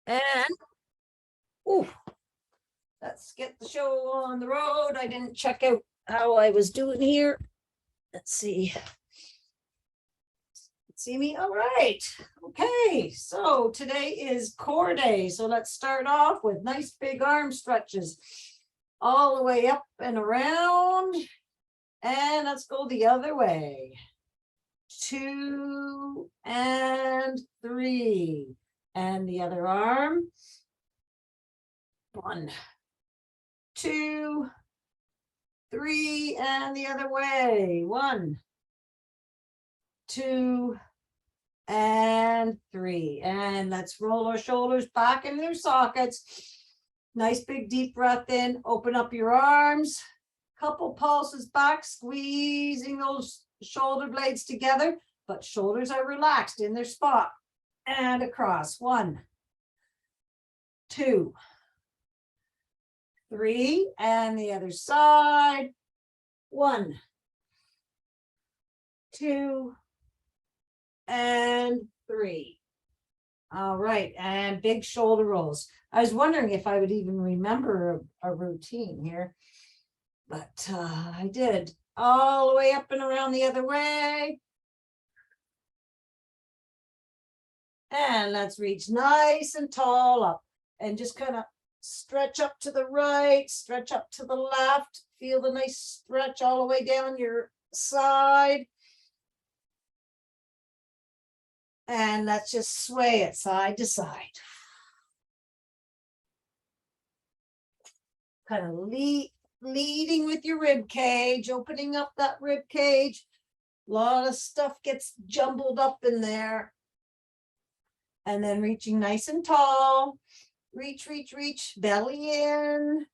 And ooh, let's get the show on the road. I didn't check out how I was doing here. Let's see. See me? All right. Okay. So today is core day. So let's start off with nice big arm stretches all the way up and around. And let's go the other way. 2 and 3. And the other arm. 1, 2, 3, and the other way. 1, 2, and 3. And let's roll our shoulders back in their sockets. Nice big deep breath in. Open up your arms. Couple pulses back, squeezing those shoulder blades together, but shoulders are relaxed in their spot. And across. 1, 2, 3, and the other side. 1, 2, and 3. All right, and big shoulder rolls. I was wondering if I would even remember a routine here, but I did. All the way up and around the other way. And let's reach nice and tall up and just kind of stretch up to the right, stretch up to the left. Feel the nice stretch all the way down your side. And let's just sway it side to side. Kind of leading with your rib cage, opening up that rib cage. A lot of stuff gets jumbled up in there. And then reaching nice and tall. Reach, reach, reach, belly in.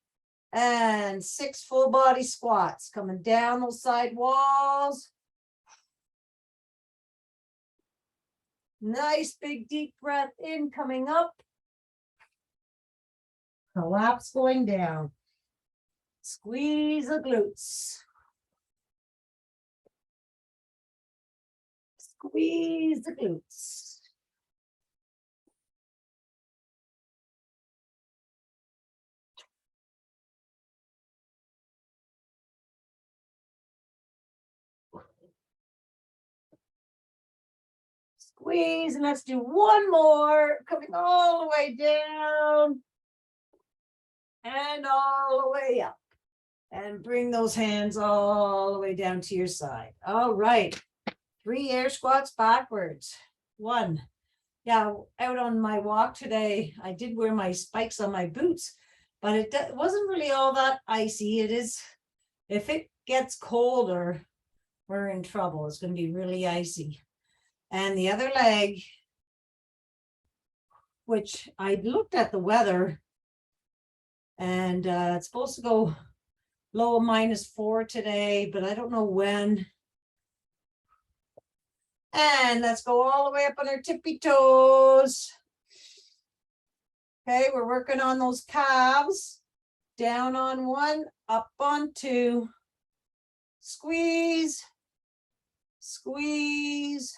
And 6 full body squats coming down those side walls. Nice big deep breath in, coming up. Collapse going down. Squeeze the glutes. Squeeze the glutes. Squeeze, and let's do one more, coming all the way down and all the way up. And bring those hands all the way down to your side. All right. 3 air squats backwards. 1. Yeah, out on my walk today, I did wear my spikes on my boots, but it wasn't really all that icy. It is, if it gets colder, we're in trouble. It's going to be really icy. And the other leg, which I looked at the weather, and it's supposed to go low of -4 today, but I don't know when. And let's go all the way up on our tippy toes. Okay, we're working on those calves. Down on 1, up on 2. Squeeze, squeeze,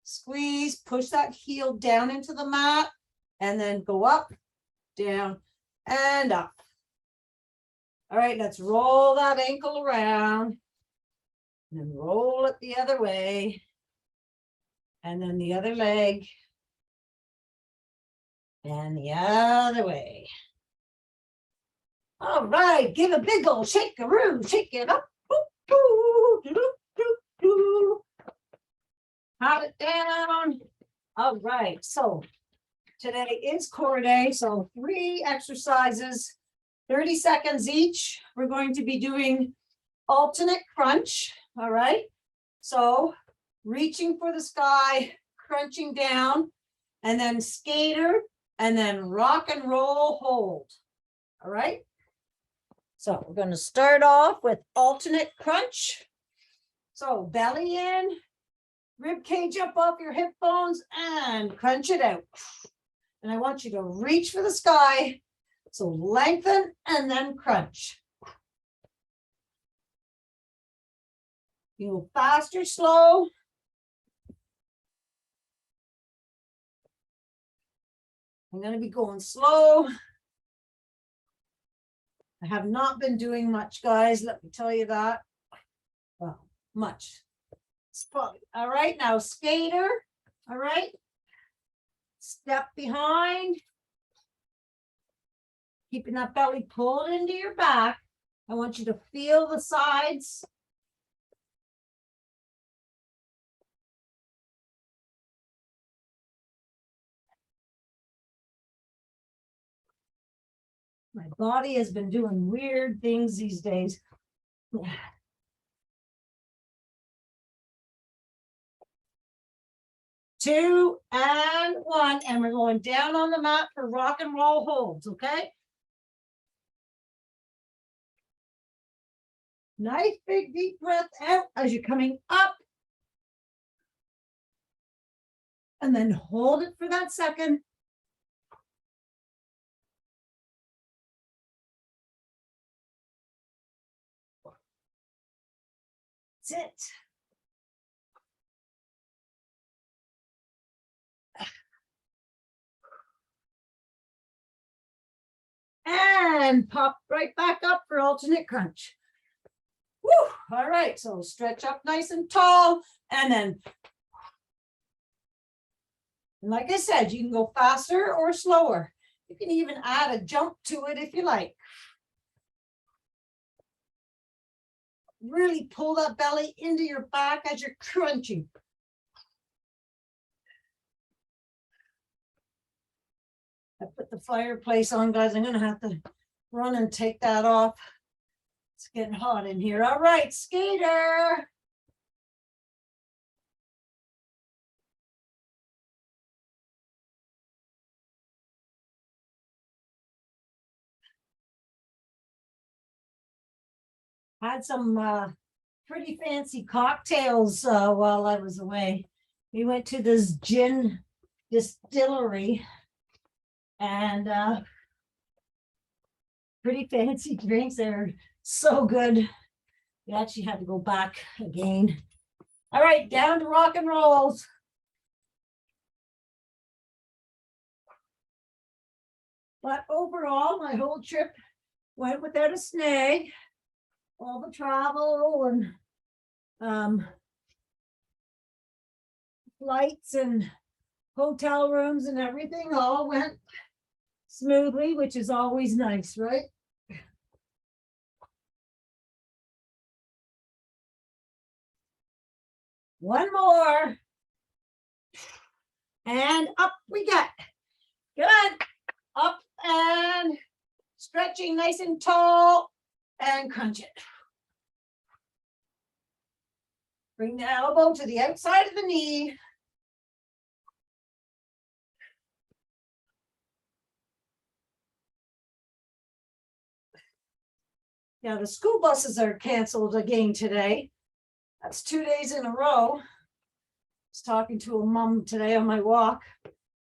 squeeze. Push that heel down into the mat and then go up, down, and up. All right, let's roll that ankle around and then roll it the other way. And then the other leg. And the other way. All right, give a big old shake-a-roo, shake it up. Hot it down. All right, so today is core day, so 3 exercises, 30 seconds each. We're going to be doing alternate crunch, all right? So reaching for the sky, crunching down, and then skater, and then rock and roll hold, all right? So we're going to start off with alternate crunch. So belly in, rib cage up off your hip bones, and crunch it out. And I want you to reach for the sky. So lengthen and then crunch. You go fast or slow. I'm going to be going slow. I have not been doing much, guys. Let me tell you that. Well, much. It's probably, all right, now skater. All right. Step behind. Keeping that belly pulled into your back. I want you to feel the sides. My body has been doing weird things these days. 2 and 1, and we're going down on the mat for rock and roll holds, okay? Nice big deep breath out as you're coming up. And then hold it for that second. That's it. And pop right back up for alternate crunch. Woo! All right, so stretch up nice and tall, and then, like I said, you can go faster or slower. You can even add a jump to it if you like. Really pull that belly into your back as you're crunching. I put the fireplace on, guys. I'm going to have to run and take that off. It's getting hot in here. All right, skater. Had some pretty fancy cocktails while I was away. We went to this gin distillery and pretty fancy drinks. They're so good. We actually had to go back again. All right, down to rock and rolls. But overall, my whole trip went without a snag. All the travel and flights and hotel rooms and everything all went smoothly, which is always nice, right? One more. And up we get. Good. Up and stretching nice and tall and crunch it. Bring the elbow to the outside of the knee. Yeah, the school buses are canceled again today. That's 2 days in a row. I was talking to a mom today on my walk,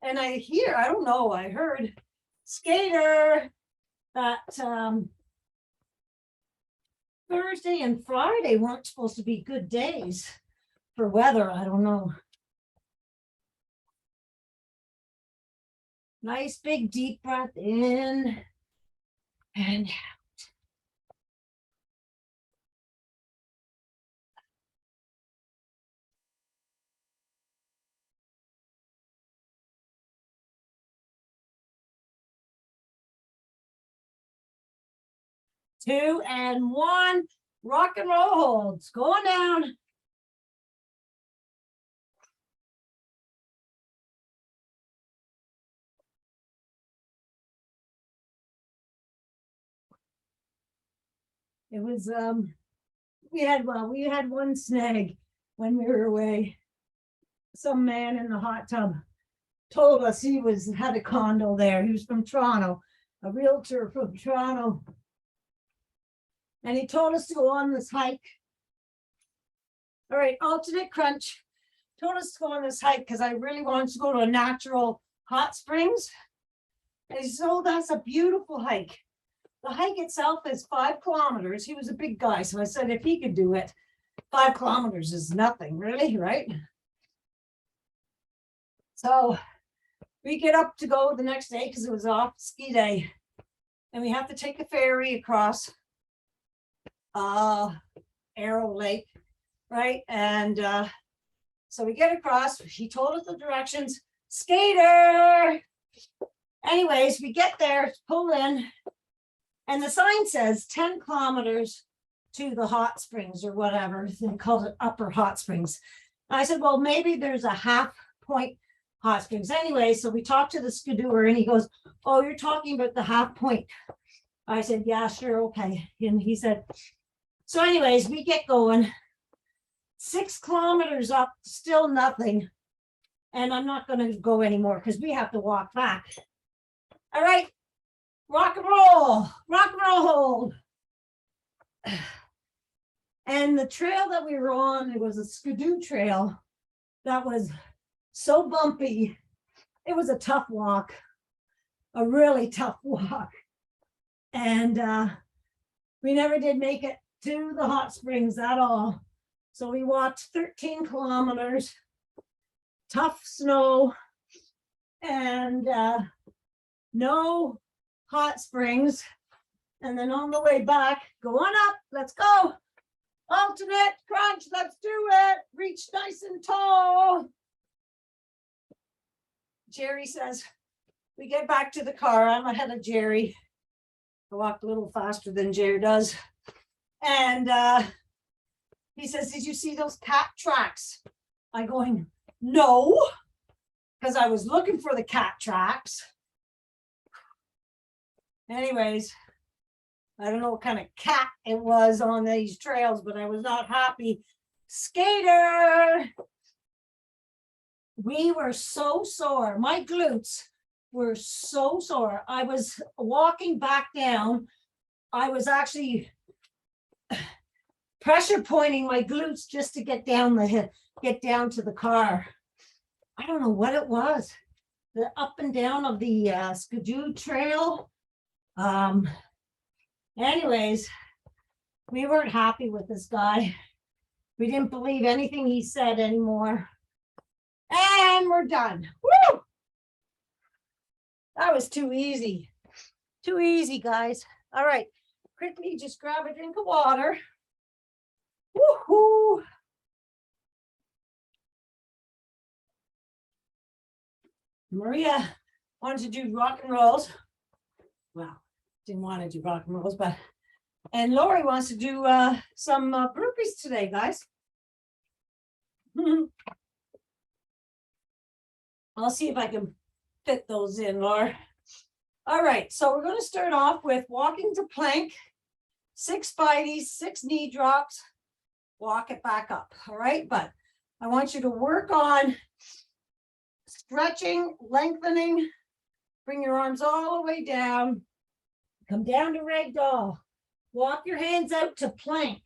and I don't know, I heard skater that Thursday and Friday weren't supposed to be good days for weather. I don't know. Nice big deep breath in and out. Two and one. Rock and roll holds. Going down. It was we had one snag when we were away. Some man in the hot tub told us he had a condo there. He was from Toronto, a realtor from Toronto. And he told us to go on this hike. All right, alternate crunch. Told us to go on this hike because I really wanted to go to a natural hot springs. And he said, oh, that's a beautiful hike. The hike itself is 5 kilometers. He was a big guy. So I said, if he could do it, 5 kilometers is nothing, really, right? So we get up to go the next day because it was off ski day. And we have to take a ferry across Arrow Lake, right? And so we get across. He told us the directions. Skater. Anyways, we get there, pull in, and the sign says 10 kilometers to the hot springs or whatever. They called it Upper Hot Springs. I said, well, maybe there's a half point hot springs. Anyway, so we talked to the skidooer and he goes, oh, you're talking about the half point. I said, yeah, sure, okay. And he said, so anyways, we get going. 6 kilometers up, still nothing. And I'm not going to go anymore because we have to walk back. All right, rock and roll, rock and roll. And the trail that we were on, it was a skidoo trail that was so bumpy. It was a tough walk, a really tough walk. And we never did make it to the hot springs at all. So we walked 13 kilometers, tough snow, and no hot springs. And then on the way back, go on up, let's go. Alternate crunch, let's do it. Reach nice and tall. Jerry says, we get back to the car. I'm ahead of Jerry. I walked a little faster than Jerry does. And he says, did you see those cat tracks? I'm going, no, because I was looking for the cat tracks. Anyways, I don't know what kind of cat it was on these trails, but I was not happy. Skater. We were so sore. My glutes were so sore. I was walking back down. I was actually pressure pointing my glutes just to get down the hill, get down to the car. I don't know what it was. The up and down of the Skidoo trail. Anyways, we weren't happy with this guy. We didn't believe anything he said anymore. And we're done. Woo! That was too easy. Too easy, guys. All right. Quickly, just grab a drink of water. Woohoo! Maria wanted to do rock and rolls. Well, didn't want to do rock and rolls, but and Lori wants to do some burpees today, guys. I'll see if I can fit those in, Laura. All right, so we're going to start off with walking to plank, 6 spideys, 6 knee drops, walk it back up. All right, but I want you to work on stretching, lengthening, bring your arms all the way down, come down to ragdoll, walk your hands out to plank.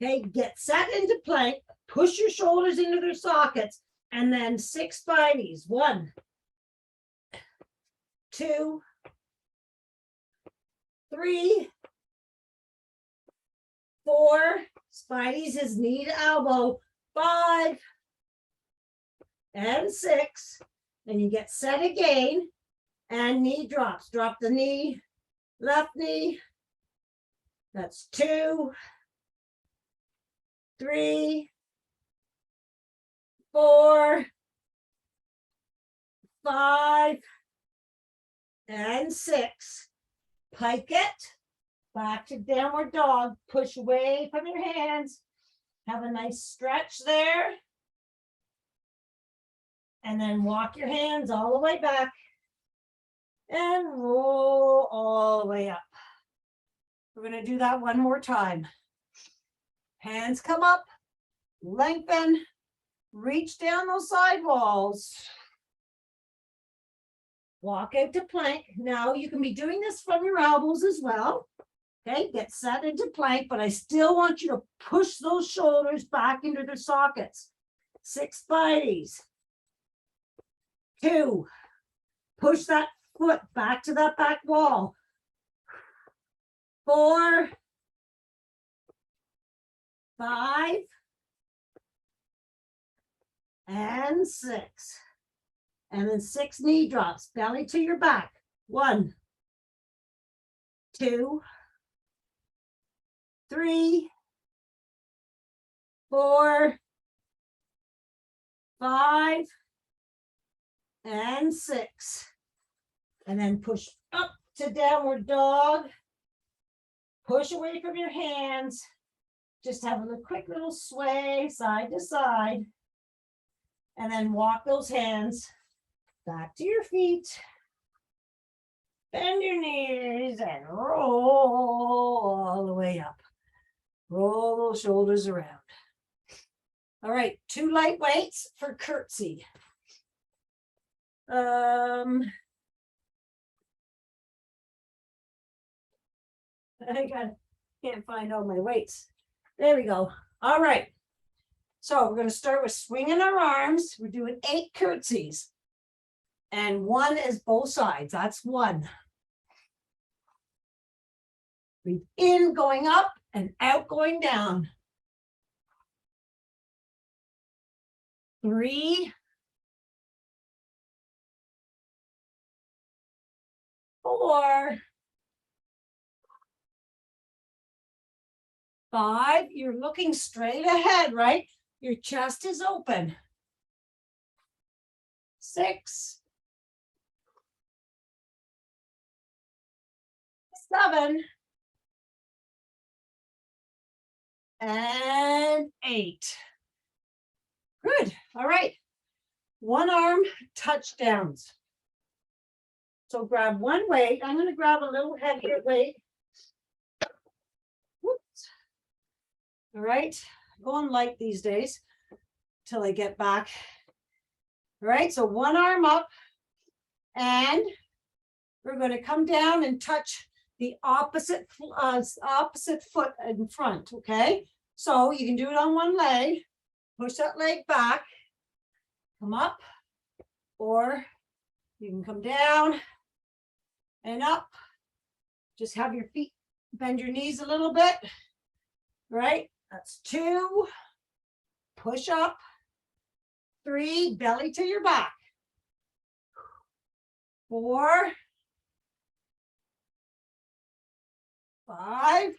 Okay, get set into plank, push your shoulders into their sockets, and then 6 spideys. 1, 2, 3, 4. Spideys is knee to elbow. 5 and 6. Then you get set again and knee drops. Drop the knee, left knee. That's 2, 3, 4, 5, and 6. Pike it. Back to downward dog. Push away from your hands. Have a nice stretch there. And then walk your hands all the way back. And roll all the way up. We're going to do that one more time. Hands come up. Lengthen. Reach down those side walls. Walk out to plank. Now you can be doing this from your elbows as well. Okay, get set into plank, but I still want you to push those shoulders back into their sockets. 6 spideys. 2. Push that foot back to that back wall. 4, 5, and 6. And then 6 knee drops, belly to your back. 1, 2, 3, 4, 5, and 6. And then push up to downward dog. Push away from your hands. Just having a quick little sway side to side. And then walk those hands back to your feet. Bend your knees and roll all the way up. Roll those shoulders around. All right, 2 light weights for curtsy. Can't find all my weights. There we go. All right. So we're going to start with swinging our arms. We're doing 8 curtsies. And 1 is both sides. That's 1. Breathe in, going up, and out, going down. 3, 4, 5. You're looking straight ahead, right? Your chest is open. 6, 7, and 8. Good. All right. 1 arm touchdowns. So grab 1 weight. I'm going to grab a little heavier weight. Whoops. All right. Going light these days till I get back. All right. So 1 arm up, and we're going to come down and touch the opposite foot in front. Okay. So you can do it on 1 leg. Push that leg back. Come up, or you can come down and up. Just have your feet, bend your knees a little bit. Right? That's 2. Push up. 3, belly to your back. 4, 5,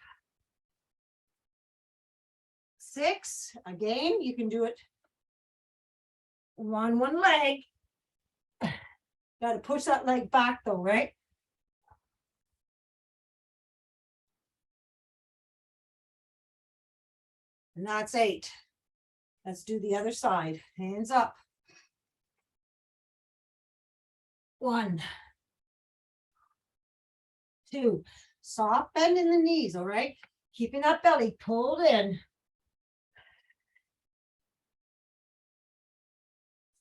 6. Again, you can do it on 1 leg. Got to push that leg back though, right? And that's 8. Let's do the other side. Hands up. 1, 2. Soft bend in the knees, all right? Keeping that belly pulled in.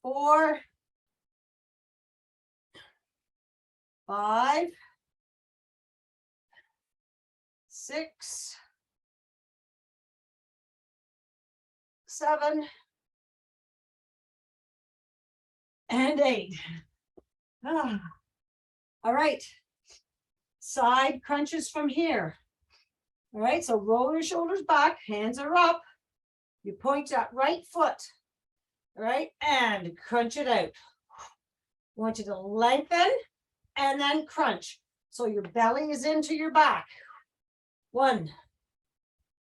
4, 5, 6, 7, and 8. Ah. All right. Side crunches from here. All right, so roll your shoulders back, hands are up. You point that right foot. All right, and crunch it out. I want you to lengthen and then crunch. So your belly is into your back. 1,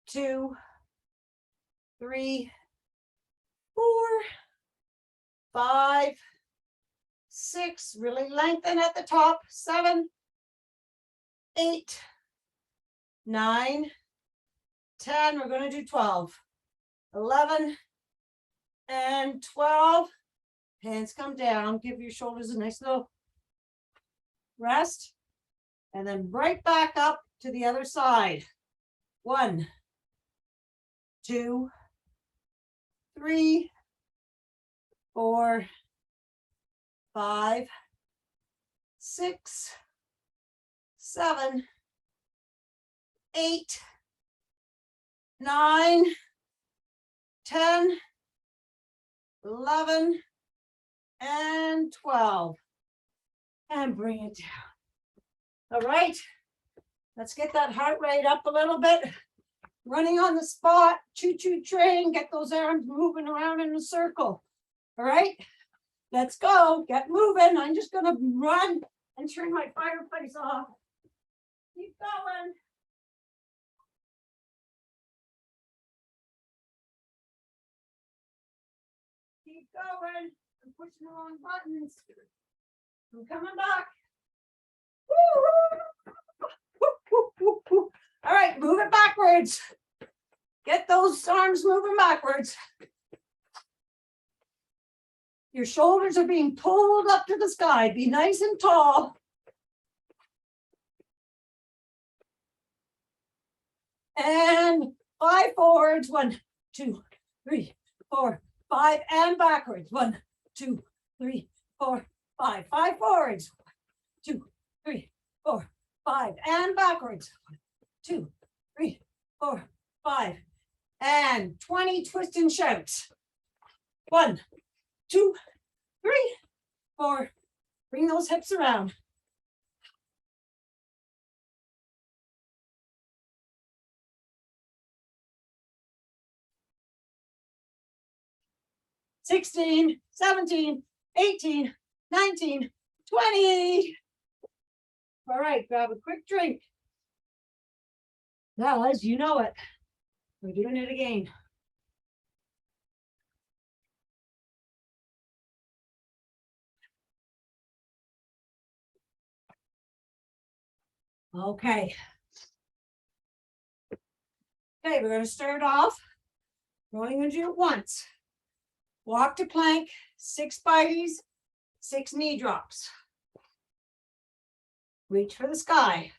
2, 3, 4, 5, 6. Really lengthen at the top. 7, 8, 9, 10. We're going to do 12, 11, and 12. Hands come down. Give your shoulders a nice little rest. And then right back up to the other side. 1, 2, 3, 4, 5, 6, 7, 8, 9, 10, 11, and 12. And bring it down. All right. Let's get that heart rate up a little bit. Running on the spot, choo-choo train, get those arms moving around in a circle. All right. Let's go, get moving. I'm just gonna run and turn my fireplace off. Keep going. Keep going. I'm pushing the wrong buttons. I'm coming back. Woo-hoo. All right, move it backwards. Get those arms moving backwards. Your shoulders are being pulled up to the sky. Be nice and tall. And 5 forwards. 1, 2, 3, 4, 5. And backwards. 1, 2, 3, 4, 5. 5 forwards. 1, 2, 3, 4, 5. And backwards. 1, 2, 3, 4, 5. And 20 twist and shouts. 1, 2, 3, 4. Bring those hips around. $16, $17, $18, $19, $20. All right, grab a quick drink. Guys, you know it. We're doing it again. Okay. Okay, we're going to start off. We're only going to do it once. Walk to plank, 6 bites, 6 knee drops. Reach for the sky.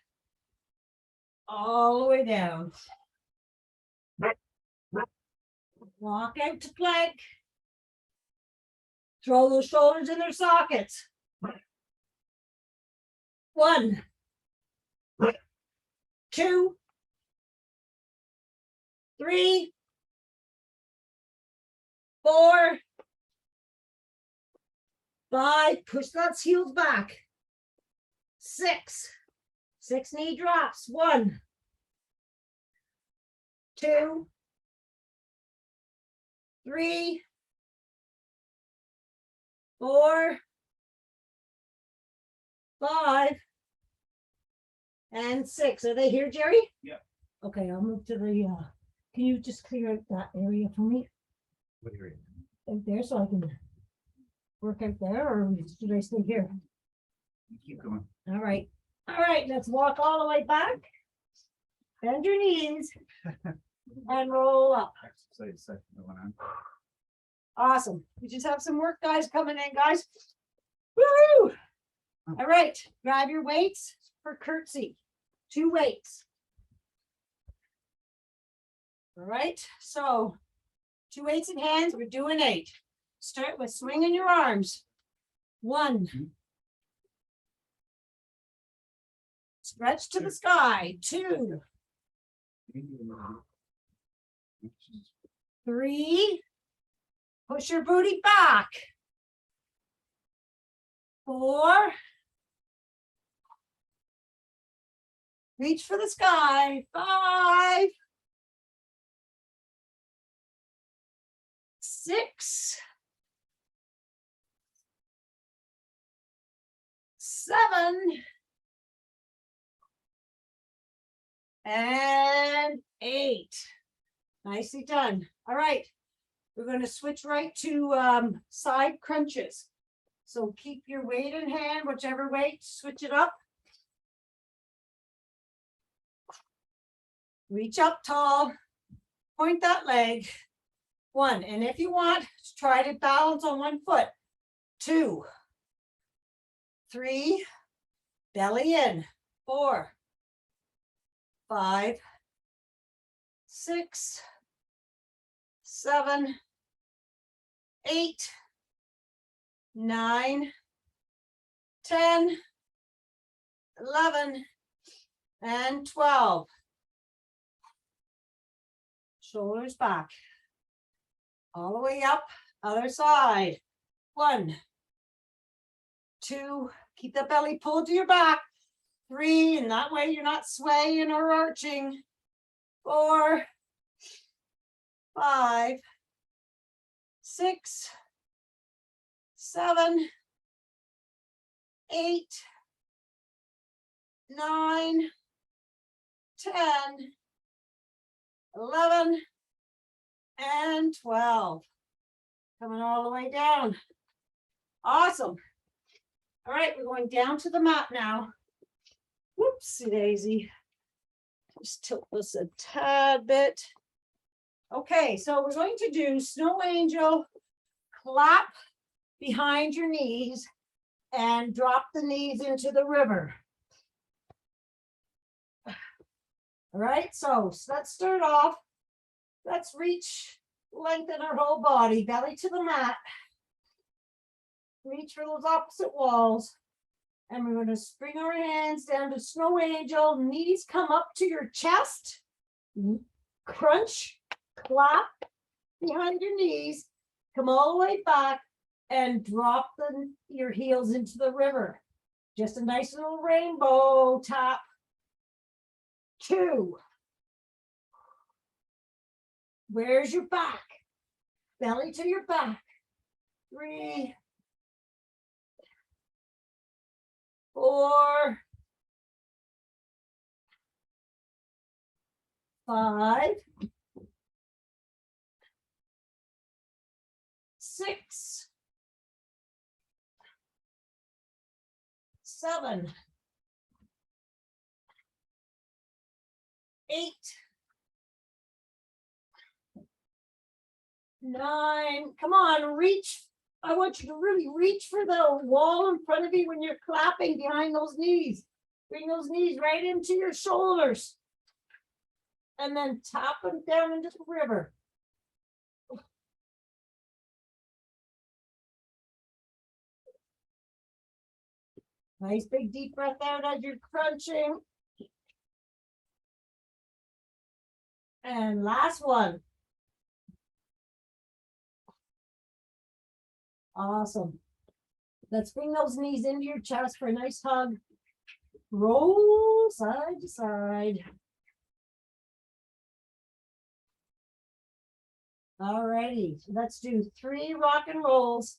All the way down. Walk out to plank. Throw those shoulders in their sockets. 1, 2, 3, 4, 5. Push those heels back. 6. 6 knee drops. 1, 2, 3, 4, 5, and 6. Are they here, Jerry? Yeah. Okay, I'll move to the, can you just clear out that area for me? What area? Out there so I can work out there, or should I stay here? Keep going. All right. All right, let's walk all the way back. Bend your knees and roll up. Exercise session going on. Awesome. We just have some work guys coming in, guys. Woo! All right, grab your weights for curtsy. 2 weights. All right, so 2 weights in hands, we're doing 8. Start with swinging your arms. 1. Stretch to the sky. 2. 3. Push your booty back. 4. Reach for the sky. 5. 6. 7. And 8. Nicely done. All right. We're going to switch right to side crunches. So keep your weight in hand, whichever weight, switch it up. Reach up tall, point that leg. 1, and if you want, try to balance on 1 foot. 2, 3, belly in. 4, 5, 6, 7, 8, 9, 10, 11, and 12. Shoulders back. All the way up, other side. 1, 2, keep the belly pulled to your back. 3, and that way you're not swaying or arching. 4, 5, 6, 7, 8, 9, 10, 11, and 12. Coming all the way down. Awesome. All right, we're going down to the mat now. Whoopsie daisy. Just tilt this a tad bit. Okay, so we're going to do snow angel, clap behind your knees and drop the knees into the river. All right, so let's start off. Let's reach, lengthen our whole body, belly to the mat. Reach for those opposite walls. And we're going to bring our hands down to snow angel. Knees come up to your chest. Crunch, clap behind your knees. Come all the way back and drop your heels into the river. Just a nice little rainbow tap. 2. Where's your back? Belly to your back. 3, 4, 5, 6, 7, 8, 9. Come on, reach. I want you to really reach for the wall in front of you when you're clapping behind those knees. Bring those knees right into your shoulders. And then tap them down into the river. Nice big deep breath out as you're crunching. And last one. Awesome. Let's bring those knees into your chest for a nice hug. Roll side to side. All righty, let's do 3 rock and rolls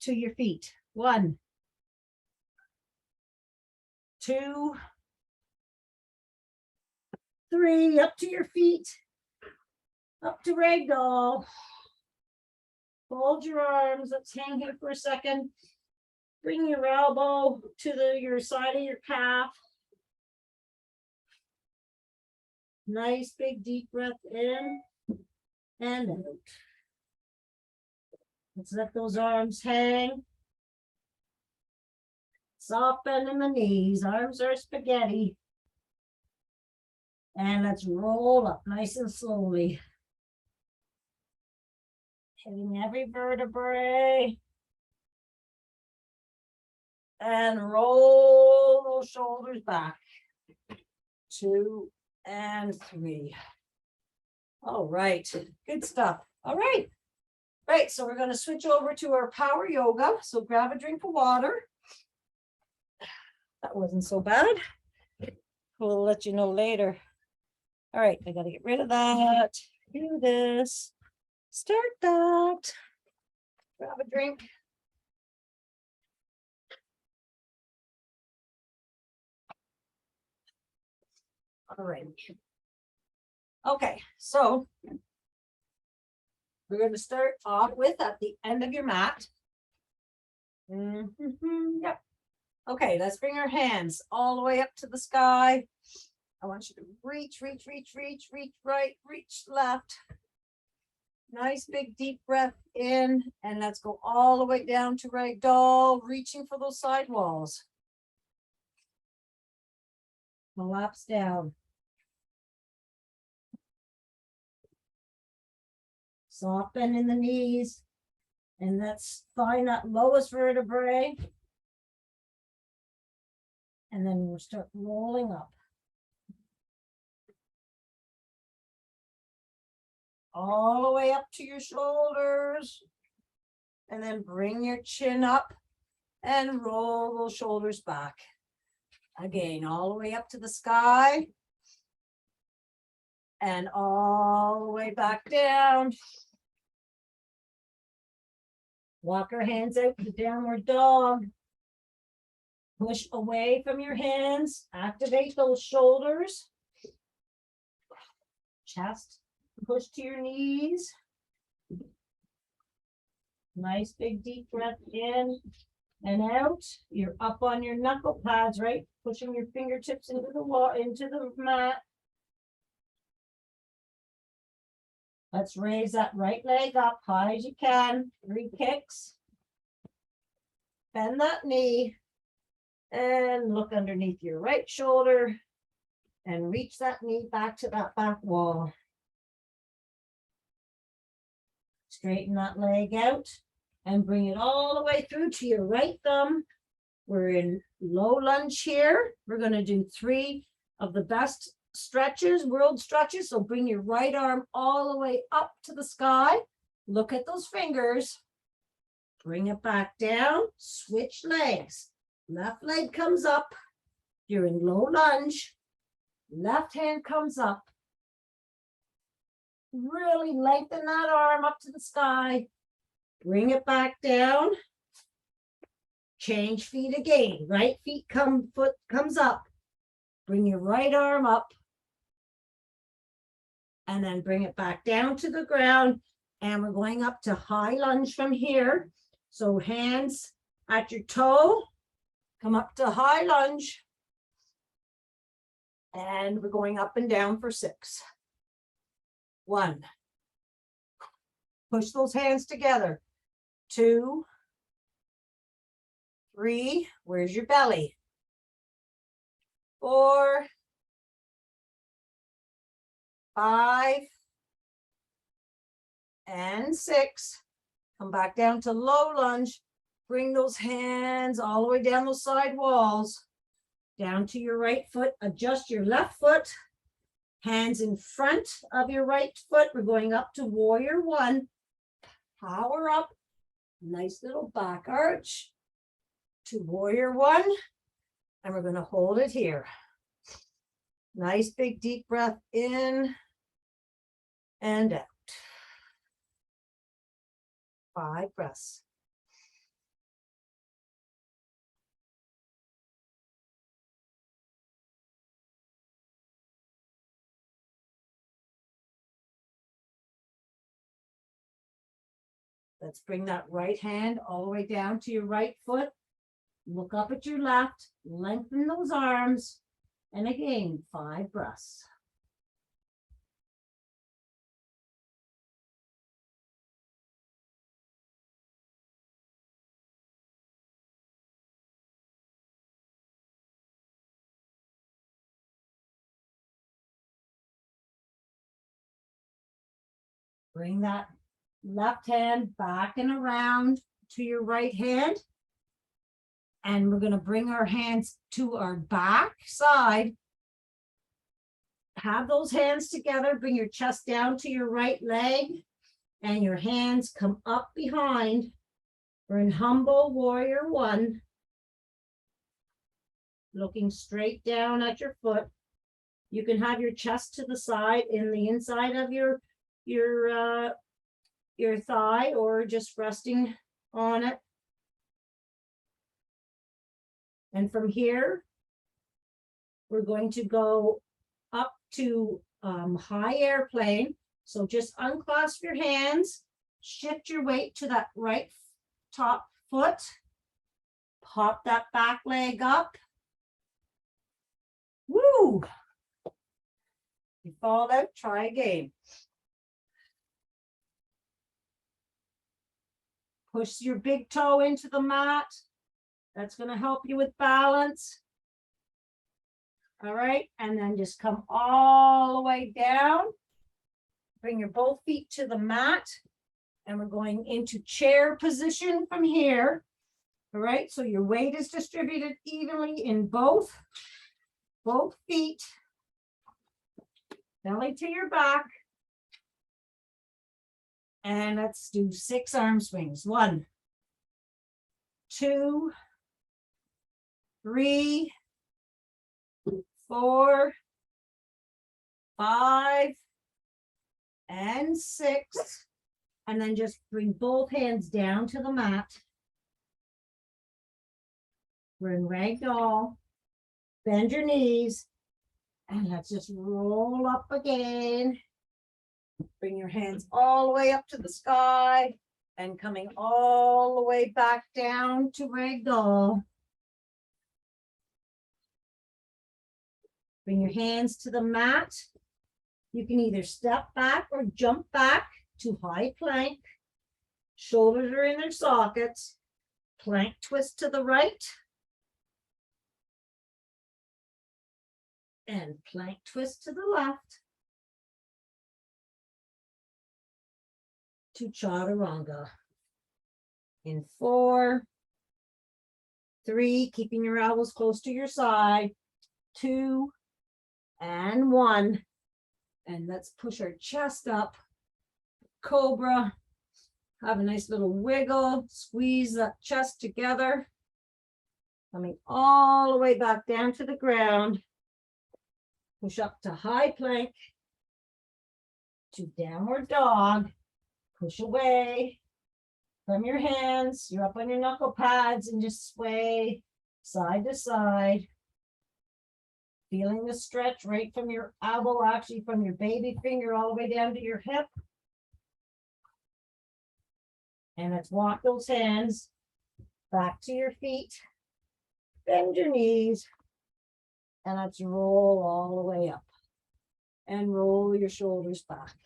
to your feet. 1, 2, 3, up to your feet, up to ragdoll. Fold your arms. Let's hang here for a second. Bring your elbow to your side of your calf. Nice big deep breath in and out. Let's let those arms hang. Soft bend in the knees. Arms are spaghetti. And let's roll up nice and slowly. Hitting every vertebrae. And roll those shoulders back. 2 and 3. All right, good stuff. All right. Right, so we're going to switch over to our power yoga. So grab a drink of water. That wasn't so bad. We'll let you know later. All right, I got to get rid of that. Do this. Start that. Grab a drink. All right. Okay, so we're going to start off with at the end of your mat. Yep. Okay, let's bring our hands all the way up to the sky. I want you to reach right, reach left. Nice big deep breath in, and let's go all the way down to ragdoll, reaching for those side walls. Collapse down. Soft bend in the knees, and let's find that lowest vertebrae. And then we'll start rolling up. All the way up to your shoulders. And then bring your chin up and roll those shoulders back. Again, all the way up to the sky. And all the way back down. Walk our hands out to downward dog. Push away from your hands. Activate those shoulders. Chest. Push to your knees. Nice big deep breath in and out. You're up on your knuckle pads, right? Pushing your fingertips into the wall, into the mat. Let's raise that right leg up high as you can. 3 kicks. Bend that knee and look underneath your right shoulder and reach that knee back to that back wall. Straighten that leg out and bring it all the way through to your right thumb. We're in low lunge here. We're going to do 3 of the best stretches, world stretches. So bring your right arm all the way up to the sky. Look at those fingers. Bring it back down. Switch legs. Left leg comes up. You're in low lunge. Left hand comes up. Really lengthen that arm up to the sky. Bring it back down. Change feet again. Right foot comes up. Bring your right arm up. And then bring it back down to the ground. And we're going up to high lunge from here. So hands at your toe. Come up to high lunge. And we're going up and down for 6. 1. Push those hands together. 2. 3. Where's your belly? 4. 5. And 6. Come back down to low lunge. Bring those hands all the way down those side walls. Down to your right foot. Adjust your left foot. Hands in front of your right foot. We're going up to warrior 1. Power up. Nice little back arch. To warrior 1. And we're going to hold it here. Nice big deep breath in and out. 5 breaths. Let's bring that right hand all the way down to your right foot. Look up at your left, lengthen those arms. And again, 5 breaths. Bring that left hand back and around to your right hand. And we're going to bring our hands to our back side. Have those hands together. Bring your chest down to your right leg. And your hands come up behind. We're in humble warrior 1. Looking straight down at your foot. You can have your chest to the side in the inside of your thigh or just resting on it. And from here, we're going to go up to high airplane. So just unclasp your hands, shift your weight to that right top foot, pop that back leg up. Woo! You fall out, try again. Push your big toe into the mat. That's going to help you with balance. All right, and then just come all the way down. Bring your both feet to the mat. And we're going into chair position from here. All right, so your weight is distributed evenly in both feet. Belly to your back. And let's do 6 arm swings. 1, 2, 3, 4, 5, and 6. And then just bring both hands down to the mat. We're in ragdoll. Bend your knees. And let's just roll up again. Bring your hands all the way up to the sky and coming all the way back down to ragdoll. Bring your hands to the mat. You can either step back or jump back to high plank. Shoulders are in their sockets. Plank twist to the right. And plank twist to the left. To chaturanga. In 4, 3, keeping your elbows close to your side. 2, and 1. And let's push our chest up. Cobra. Have a nice little wiggle. Squeeze that chest together. Coming all the way back down to the ground. Push up to high plank. To downward dog. Push away from your hands. You're up on your knuckle pads and just sway side to side. Feeling the stretch right from your elbow, actually from your baby finger all the way down to your hip. And let's walk those hands back to your feet. Bend your knees. And let's roll all the way up. And roll your shoulders back.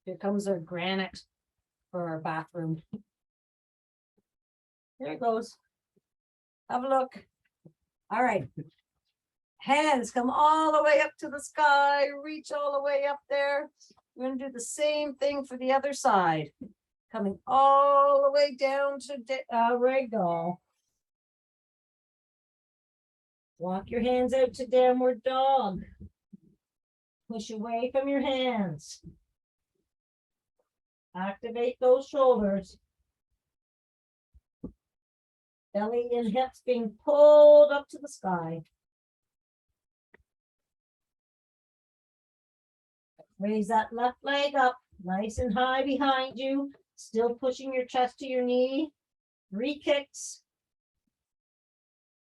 Here comes our granite for our bathroom. Here it goes. Have a look. All right. Hands come all the way up to the sky. Reach all the way up there. We're going to do the same thing for the other side. Coming all the way down to ragdoll. Walk your hands out to downward dog. Push away from your hands. Activate those shoulders. Belly and hips being pulled up to the sky. Raise that left leg up, nice and high behind you. Still pushing your chest to your knee. 3 kicks.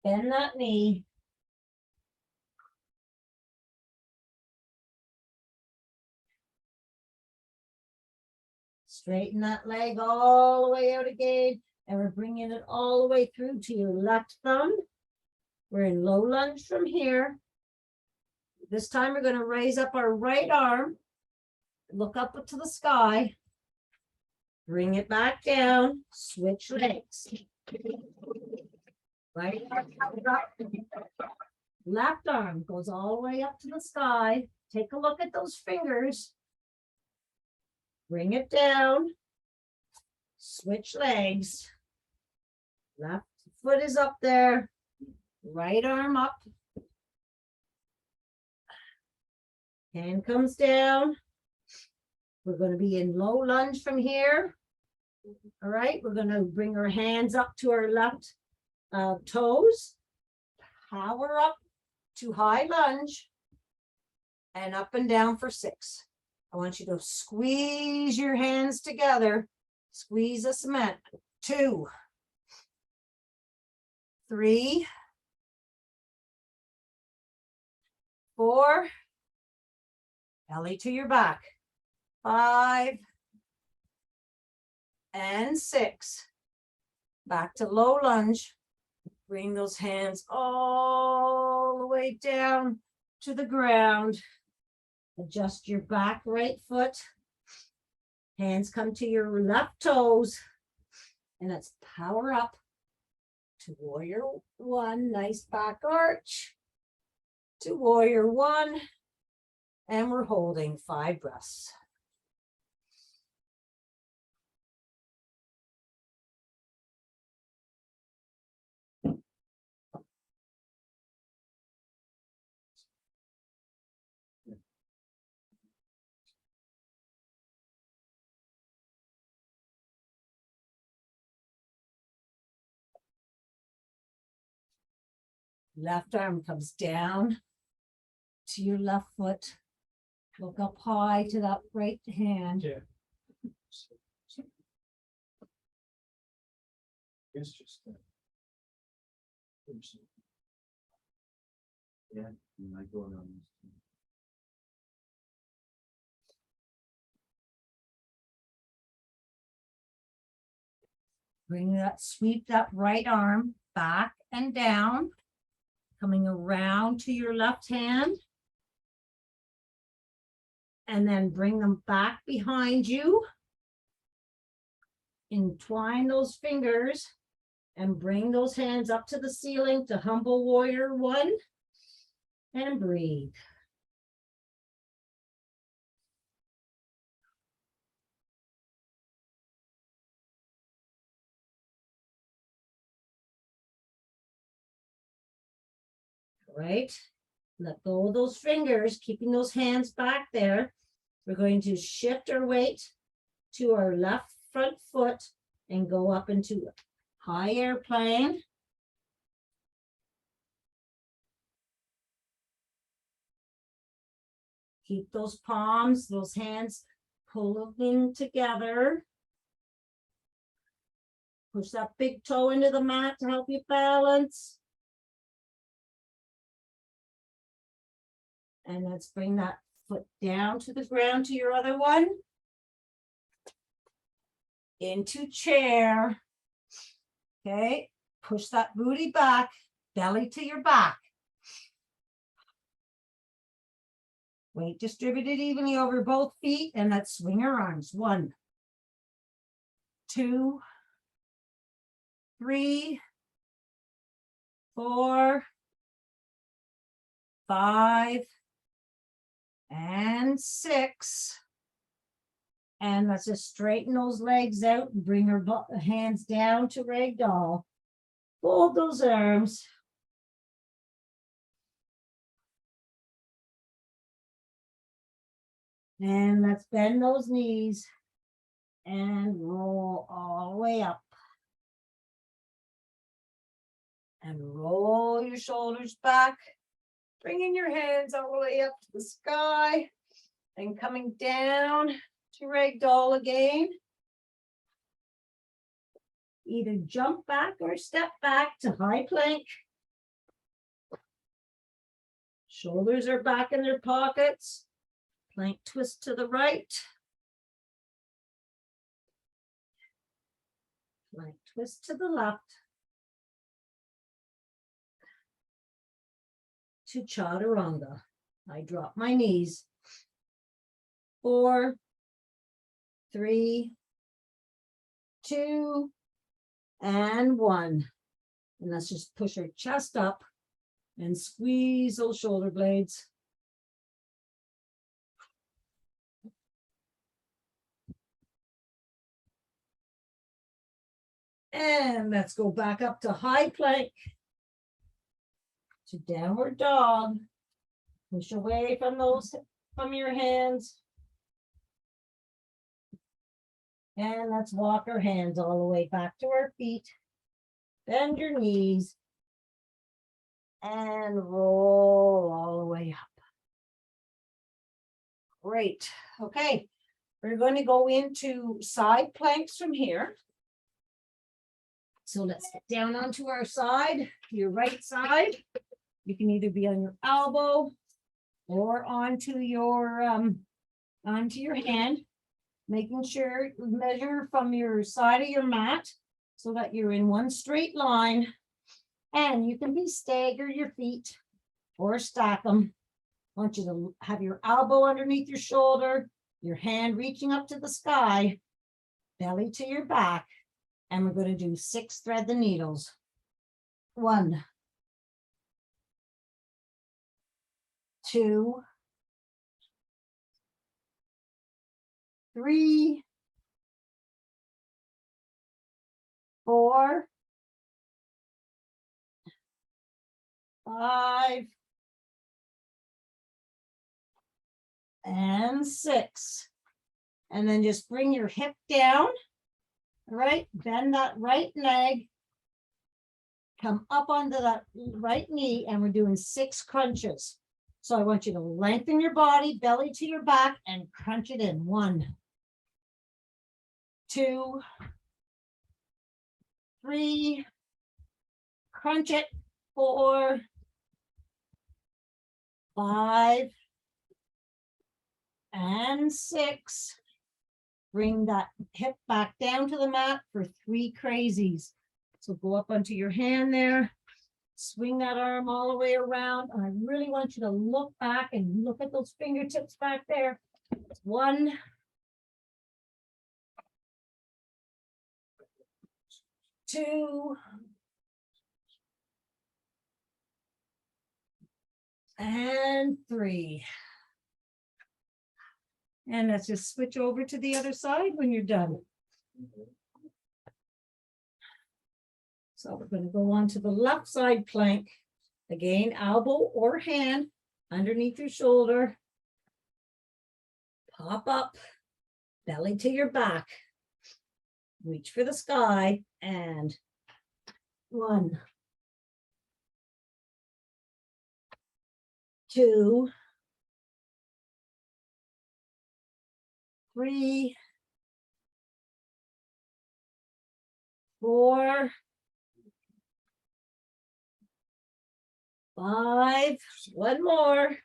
Bend that knee. Straighten that leg all the way out again. And we're bringing it all the way through to your left thumb. We're in low lunge from here. This time we're going to raise up our right arm. Look up to the sky. Bring it back down. Switch legs. Right arm comes up. Left arm goes all the way up to the sky. Take a look at those fingers. Bring it down. Switch legs. Left foot is up there. Right arm up. Hand comes down. We're going to be in low lunge from here. All right, we're going to bring our hands up to our left toes. Power up to high lunge. And up and down for 6. I want you to squeeze your hands together. Squeeze the cement. 2, 3, 4, belly to your back. 5 and 6. Back to low lunge. Bring those hands all the way down to the ground. Adjust your back right foot. Hands come to your left toes. And let's power up to warrior 1. Nice back arch. To warrior 1. And we're holding 5 breaths. Left arm comes down to your left foot. Look up high to that right hand. Yeah. It's just. Yeah, and I go on. Bring that, sweep that right arm back and down, coming around to your left hand. And then bring them back behind you. Entwine those fingers and bring those hands up to the ceiling to humble warrior one. And breathe. Right? Let go of those fingers, keeping those hands back there. We're going to shift our weight to our left front foot and go up into high airplane. Keep those palms, those hands pulling together. Push that big toe into the mat to help you balance. And let's bring that foot down to the ground to your other one. Into chair. Okay, push that booty back, belly to your back. Weight distributed evenly over both feet, and let's swing our arms. 1, 2, 3, 4, 5, and 6. And let's just straighten those legs out and bring our hands down to ragdoll. Fold those arms. And let's bend those knees and roll all the way up. And roll your shoulders back, bringing your hands all the way up to the sky and coming down to ragdoll again. Either jump back or step back to high plank. Shoulders are back in their pockets. Plank twist to the right. Plank twist to the left. To chaturanga. I drop my knees. 4, 3, 2, and 1. And let's just push our chest up and squeeze those shoulder blades. And let's go back up to high plank. To downward dog. Push away from your hands. And let's walk our hands all the way back to our feet. Bend your knees. And roll all the way up. Great. Okay. We're going to go into side planks from here. So let's get down onto our side, your right side. You can either be on your elbow or onto your hand, making sure you measure from your side of your mat so that you're in one straight line. And you can be stagger your feet or stack them. I want you to have your elbow underneath your shoulder, your hand reaching up to the sky, belly to your back. And we're going to do 6 thread the needles. 1, 2, 3, 4, 5, and 6. And then just bring your hip down. All right, bend that right leg. Come up onto that right knee, and we're doing 6 crunches. So I want you to lengthen your body, belly to your back, and crunch it in. 1, 2, 3, crunch it, 4, 5, and 6. Bring that hip back down to the mat for 3 crazies. So go up onto your hand there, swing that arm all the way around. And I really want you to look back and look at those fingertips back there. 1, 2, and 3. And let's just switch over to the other side when you're done. So we're going to go on to the left side plank. Again, elbow or hand underneath your shoulder. Pop up, belly to your back. Reach for the sky and 1, 2, 3, 4, 5, one more,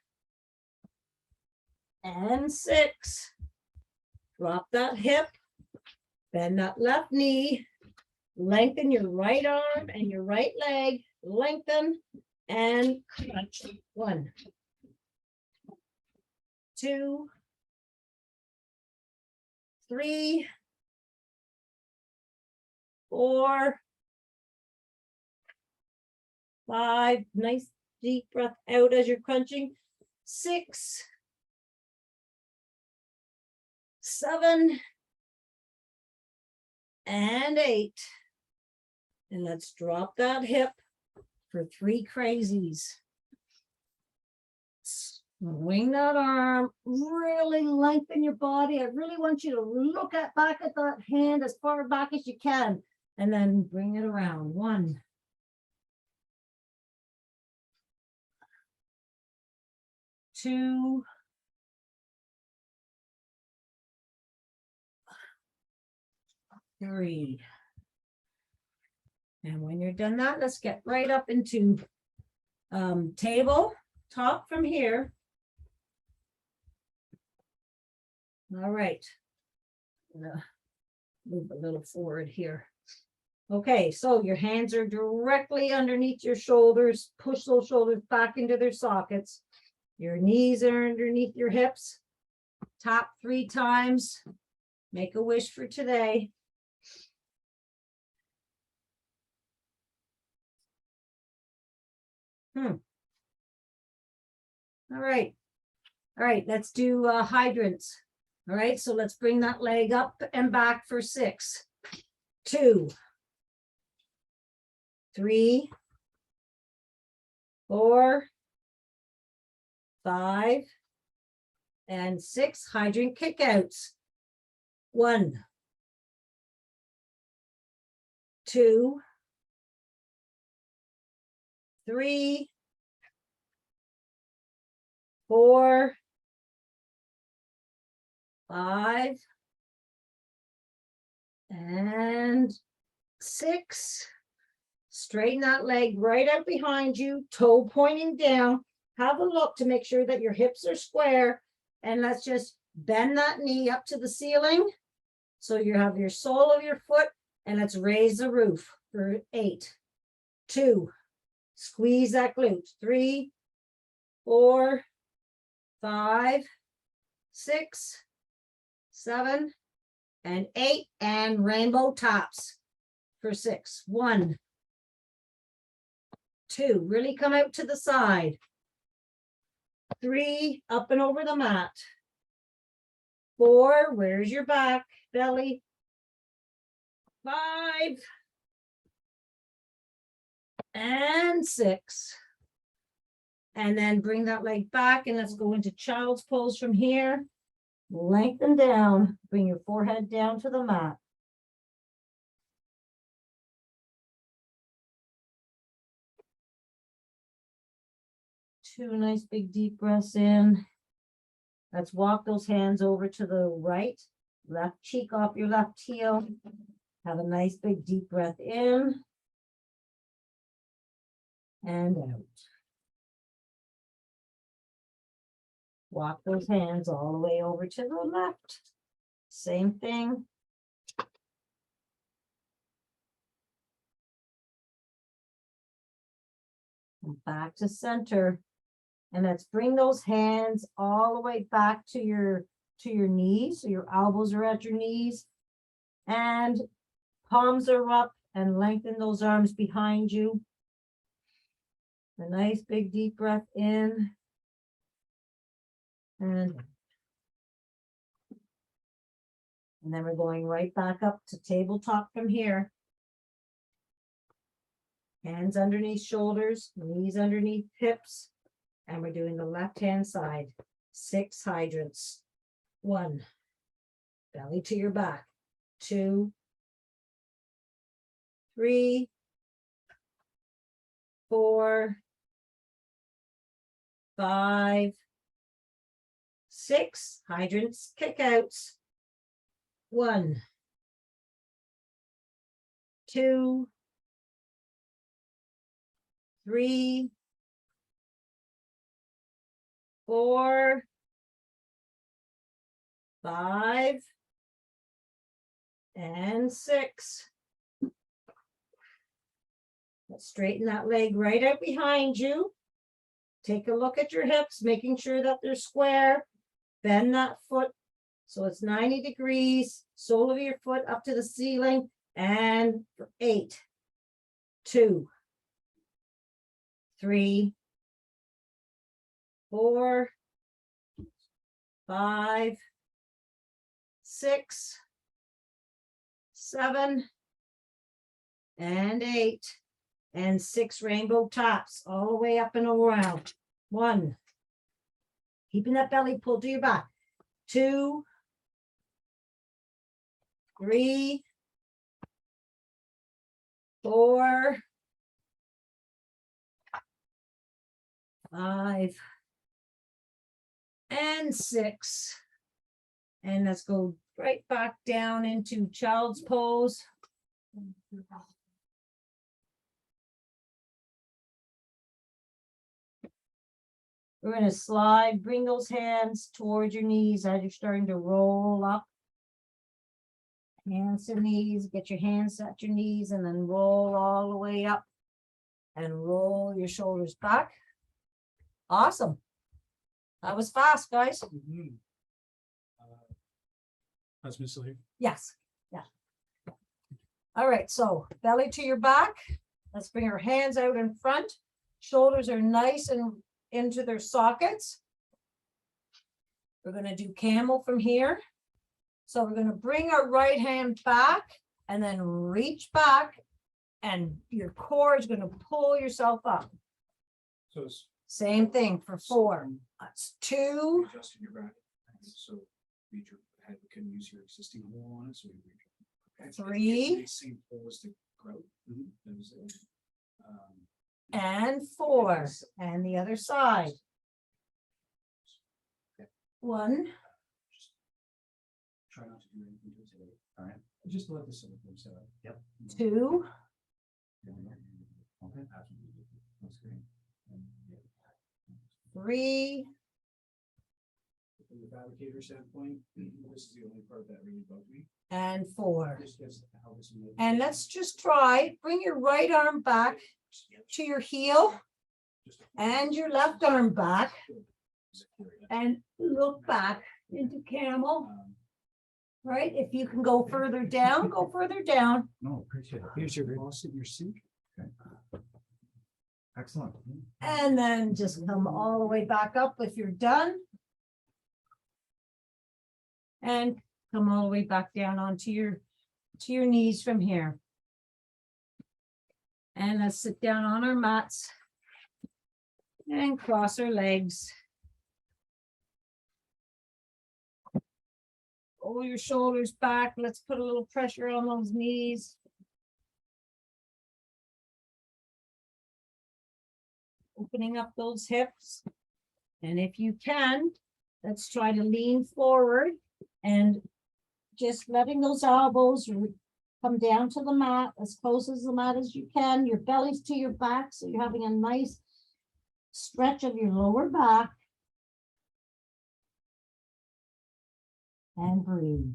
and 6. Drop that hip, bend that left knee, lengthen your right arm and your right leg, lengthen and crunch. 1, 2, 3, 4, 5. Nice deep breath out as you're crunching. 6, 7, and 8. And let's drop that hip for 3 crazies. Swing that arm, really lengthen your body. I really want you to look back at that hand as far back as you can, and then bring it around. 1, 2, 3. And when you're done that, let's get right up into table top from here. All right. I'm gonna move a little forward here. Okay, so your hands are directly underneath your shoulders. Push those shoulders back into their sockets. Your knees are underneath your hips. Tap 3 times. Make a wish for today. All right. All right, let's do hydrants. All right, so let's bring that leg up and back for 6, 2, 3, 4, 5, and 6. Hydrant kickouts. 1, 2, 3, 4, 5, and 6. Straighten that leg right out behind you, toe pointing down. Have a look to make sure that your hips are square. And let's just bend that knee up to the ceiling. So you have your sole of your foot, and let's raise the roof for 8, 2, squeeze that glute, 3, 4, 5, 6, 7, and 8, and rainbow tops for 6. 1, 2, really come out to the side. 3, up and over the mat. 4, where's your back, belly? 5, and 6. And then bring that leg back, and let's go into child's pose from here. Lengthen down, bring your forehead down to the mat. Two nice big deep breaths in. Let's walk those hands over to the right left cheek off your left heel. Have a nice big deep breath in. And out. Walk those hands all the way over to the left. Same thing. And back to center. And let's bring those hands all the way back to your knees. So your elbows are at your knees. And palms are up, and lengthen those arms behind you. A nice big deep breath in. And then we're going right back up to tabletop from here. Hands underneath shoulders, knees underneath hips. And we're doing the left-hand side. 6 hydrants. 1, belly to your back. 2, 3, 4, 5, 6 hydrants, kickouts. 1, 2, 3, 4, 5, and 6. Let's straighten that leg right out behind you. Take a look at your hips, making sure that they're square. Bend that foot so it's 90 degrees. Sole of your foot up to the ceiling. And for 8, 2, 3, 4, 5, 6, 7, and 8, and 6 rainbow tops all the way up and around. 1, keeping that belly pulled to your back. 2, 3, 4, 5, and 6. And let's go right back down into child's pose. We're going to slide, bring those hands towards your knees as you're starting to roll up. Hands to knees, get your hands at your knees, and then roll all the way up and roll your shoulders back. Awesome. That was fast, guys. That's Miss Lee. Yes. Yeah. All right. So belly to your back. Let's bring our hands out in front. Shoulders are nice and into their sockets. We're going to do camel from here. So we're going to bring our right hand back and then reach back, and your core is going to pull yourself up. So it's Same thing for 4. That's 2. adjusting your bracket. So reach your head, can use your existing hole on it. So you reach. 3. Same holistic growth. That was it. And 4. And the other side. 1. Try not to do anything to it today. All right. Just let the syllable set up. Yep. 2. Okay. That's great. 3. From the fabricator standpoint, this is the only part that really bugged me. And 4. Just gets how this movie- And let's just try, bring your right arm back to your heel and your left arm back, and look back into camel. Right? If you can go further down, go further down. No, appreciate it. Here's your faucet, your sink. Excellent. And then just come all the way back up if you're done. And come all the way back down onto your knees from here. And let's sit down on our mats and cross our legs. Roll your shoulders back. Let's put a little pressure on those knees. Opening up those hips. And if you can, let's try to lean forward and just letting those elbows come down to the mat, as close as the mat as you can, your belly's to your back, so you're having a nice stretch of your lower back. And breathe.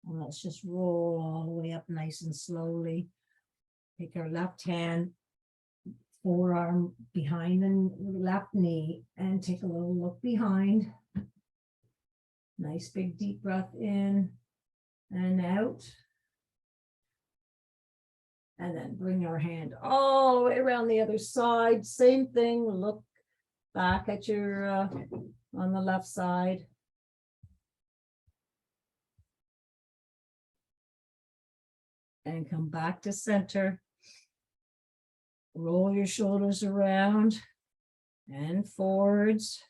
And let's just roll all the way up nice and slowly. Take our left hand, forearm behind the left knee, and take a little look behind. Nice big deep breath in and out. And then bring our hand all the way around the other side. Same thing, look back at your, on the left side. And come back to center. Roll your shoulders around and forwards.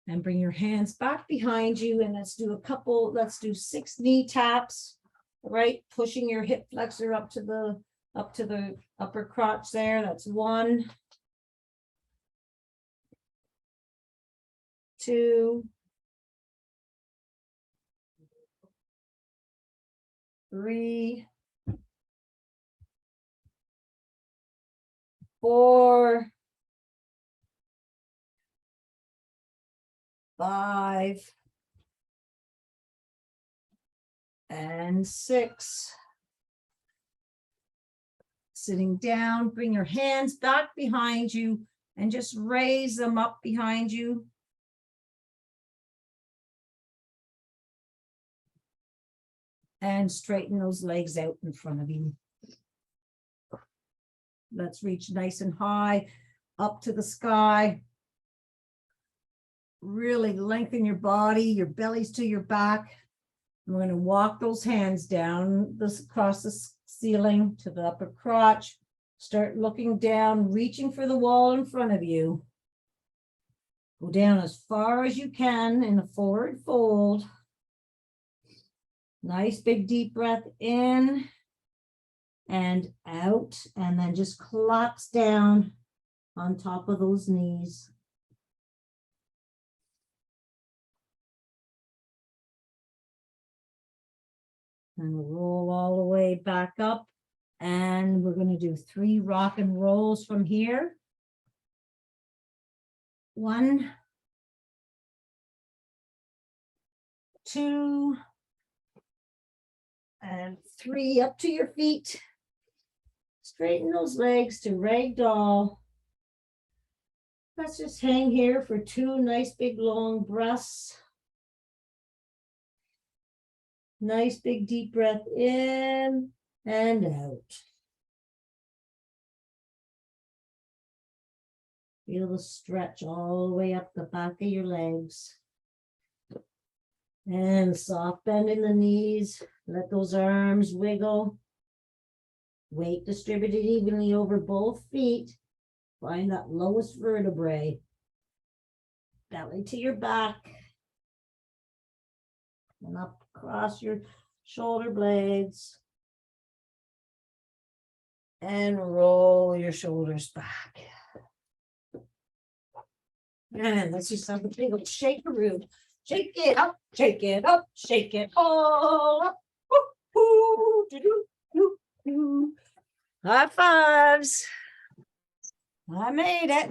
And bring your hands back behind you, and let's do 6 knee taps, right? Pushing your hip flexor up to the upper crotch there. That's 1, 2, 3, 4, 5, and 6. Sitting down, bring your hands back behind you and just raise them up behind you. And straighten those legs out in front of you. Let's reach nice and high up to the sky. Really lengthen your body, your belly's to your back. We're going to walk those hands down across the ceiling to the upper crotch. Start looking down, reaching for the wall in front of you. Go down as far as you can in a forward fold. Nice big deep breath in and out, and then just collapse down on top of those knees. And roll all the way back up. And we're going to do 3 rock and rolls from here. 1, 2, and 3 up to your feet. Straighten those legs to ragdoll. Let's just hang here for 2 nice big long breaths. Nice big deep breath in and out. Feel the stretch all the way up the back of your legs. And soft bend in the knees. Let those arms wiggle. Weight distributed evenly over both feet. Find that lowest vertebrae. Belly to your back. And up across your shoulder blades. And roll your shoulders back. And let's just have a big old shakeroo. Shake it up, shake it up, shake it all up. Ooh, ooh, doo, doo, doo. High fives. I made it.